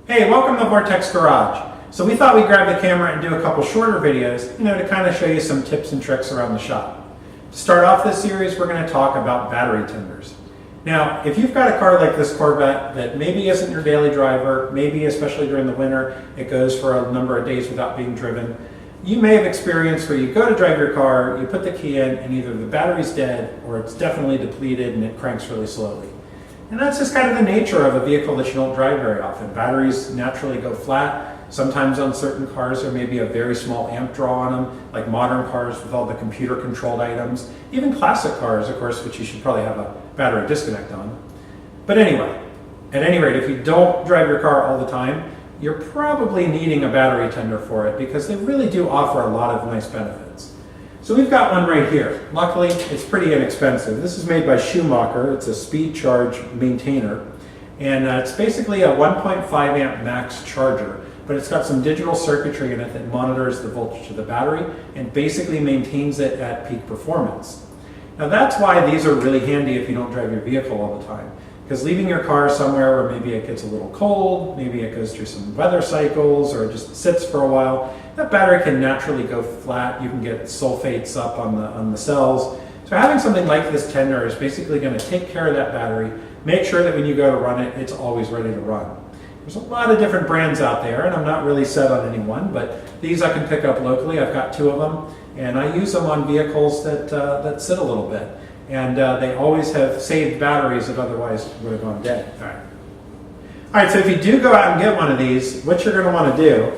Hey, welcome to Vortex Garage. So we thought we'd grab the camera and do a couple shorter videos, to kind of show you some tips and tricks around the shop. To start off this series, we're going to talk about battery tenders. Now, if you've got a car like this Corvette that maybe isn't your daily driver, maybe especially during the winter, it goes for a number of days without being driven, you may have experienced where you go to drive your car, you put the key in, and either the battery's dead or it's definitely depleted and it cranks really slowly. And that's just kind of the nature of a vehicle that you don't drive very often. Batteries naturally go flat. Sometimes on certain cars there may be a very small amp draw on them, like modern cars with all the computer controlled items. Even classic cars, of course, which you should probably have a battery disconnect on. But anyway, at any rate, if you don't drive your car all the time, you're probably needing a battery tender for it because they really do offer a lot of nice benefits. So we've got one right here. Luckily, it's pretty inexpensive. This is made by Schumacher. It's a speed charge maintainer. And it's basically a 1.5 amp max charger, but it's got some digital circuitry in it that monitors the voltage of the battery and basically maintains it at peak performance. Now that's why these are really handy if you don't drive your vehicle all the time. Because leaving your car somewhere where maybe it gets a little cold, maybe it goes through some weather cycles or it just sits for a while, that battery can naturally go flat. You can get sulfates up on the cells. So having something like this tender is basically going to take care of that battery, make sure that when you go to run it, it's always ready to run. There's a lot of different brands out there, and I'm not really set on any one, but these I can pick up locally. I've got two of them, and I use them on vehicles that sit a little bit. And they always have saved batteries that otherwise would have gone dead. All right, so if you do go out and get one of these, what you're going to want to do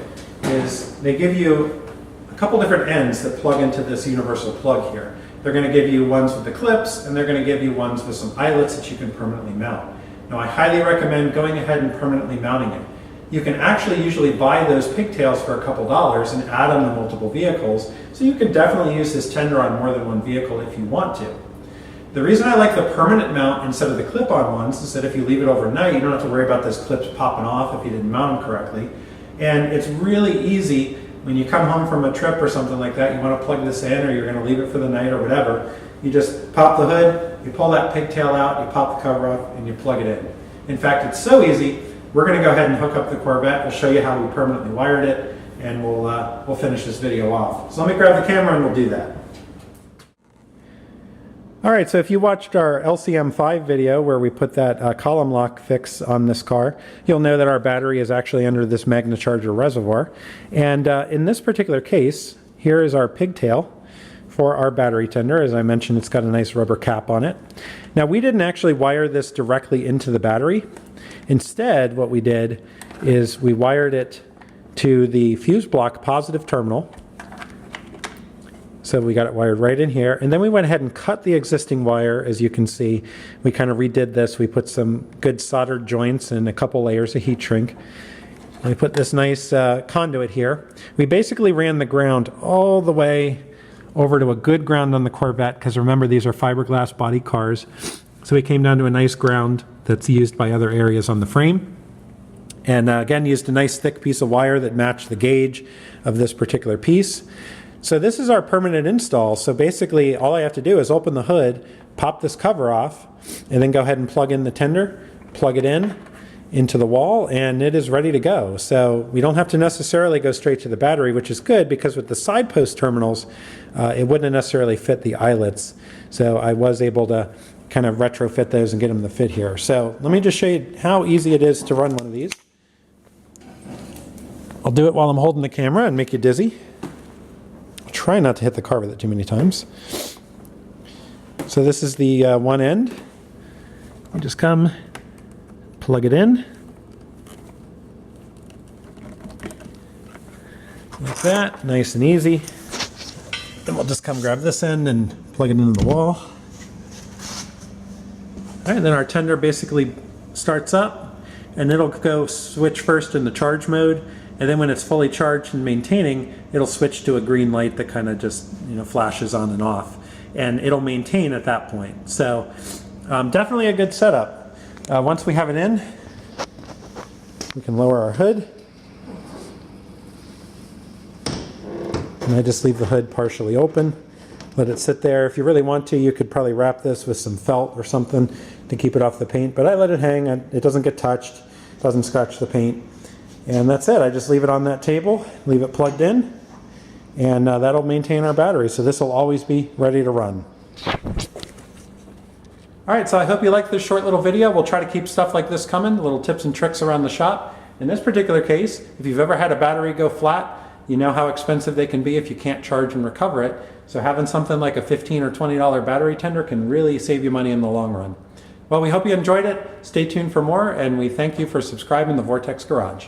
is they give you a couple different ends that plug into this universal plug here. They're going to give you ones with the clips, and they're going to give you ones with some eyelets that you can permanently mount. Now, I highly recommend going ahead and permanently mounting it. You can actually usually buy those pigtails for a couple dollars and add them to multiple vehicles, so you can definitely use this tender on more than one vehicle if you want to. The reason I like the permanent mount instead of the clip-on ones is that if you leave it overnight, you don't have to worry about those clips popping off if you didn't mount them correctly. And it's really easy when you come home from a trip or something like that, you want to plug this in or you're going to leave it for the night or whatever, you just pop the hood, you pull that pigtail out, you pop the cover off, and you plug it in. In fact, it's so easy, we're going to go ahead and hook up the Corvette. We'll show you how we permanently wired it, and we'll finish this video off. So let me grab the camera and we'll do that. Alright, so if you watched our LCM5 video where we put that column lock fix on this car, you'll know that our battery is actually under this MagnaCharger reservoir. And in this particular case, here is our pigtail for our battery tender. As I mentioned, it's got a nice rubber cap on it. Now, we didn't actually wire this directly into the battery. Instead, what we did is we wired it to the fuse block positive terminal. So we got it wired right in here, and then we went ahead and cut the existing wire. As you can see, we kind of redid this. We put some good soldered joints and a couple layers of heat shrink. And we put this nice conduit here. We basically ran the ground all the way over to a good ground on the Corvette, because remember, these are fiberglass body cars. So we came down to a nice ground that's used by other areas on the frame. And again, used a nice thick piece of wire that matched the gauge of this particular piece. So this is our permanent install. So basically all I have to do is open the hood, pop this cover off, and then go ahead and plug in the tender, plug it in into the wall, and it is ready to go. So we don't have to necessarily go straight to the battery, which is good because with the side post terminals, it wouldn't necessarily fit the eyelets. So I was able to kind of retrofit those and get them to fit here. So let me just show you how easy it is to run one of these. I'll do it while I'm holding the camera and make you dizzy. Try not to hit the car with it too many times. So this is the one end. You just come, plug it in. Like that, nice and easy. Then we'll just come grab this end and plug it into the wall. All right, then our tender basically starts up, and it'll go switch first into charge mode. And then when it's fully charged and maintaining, it'll switch to a green light that kind of just flashes on and off. And it'll maintain at that point. So definitely a good setup. Once we have it in, we can lower our hood. And I just leave the hood partially open. Let it sit there. If you really want to, you could probably wrap this with some felt or something to keep it off the paint. But I let it hang. It doesn't get touched. Doesn't scratch the paint. And that's it. I just leave it on that table, leave it plugged in, and that'll maintain our battery. So this will always be ready to run. All right, so I hope you liked this short little video. We'll try to keep stuff like this coming, little tips and tricks around the shop. In this particular case, if you've ever had a battery go flat, you know how expensive they can be if you can't charge and recover it. So having something like a $15 or $20 battery tender can really save you money in the long run. Well, we hope you enjoyed it. Stay tuned for more, and we thank you for subscribing to the Vortex Garage.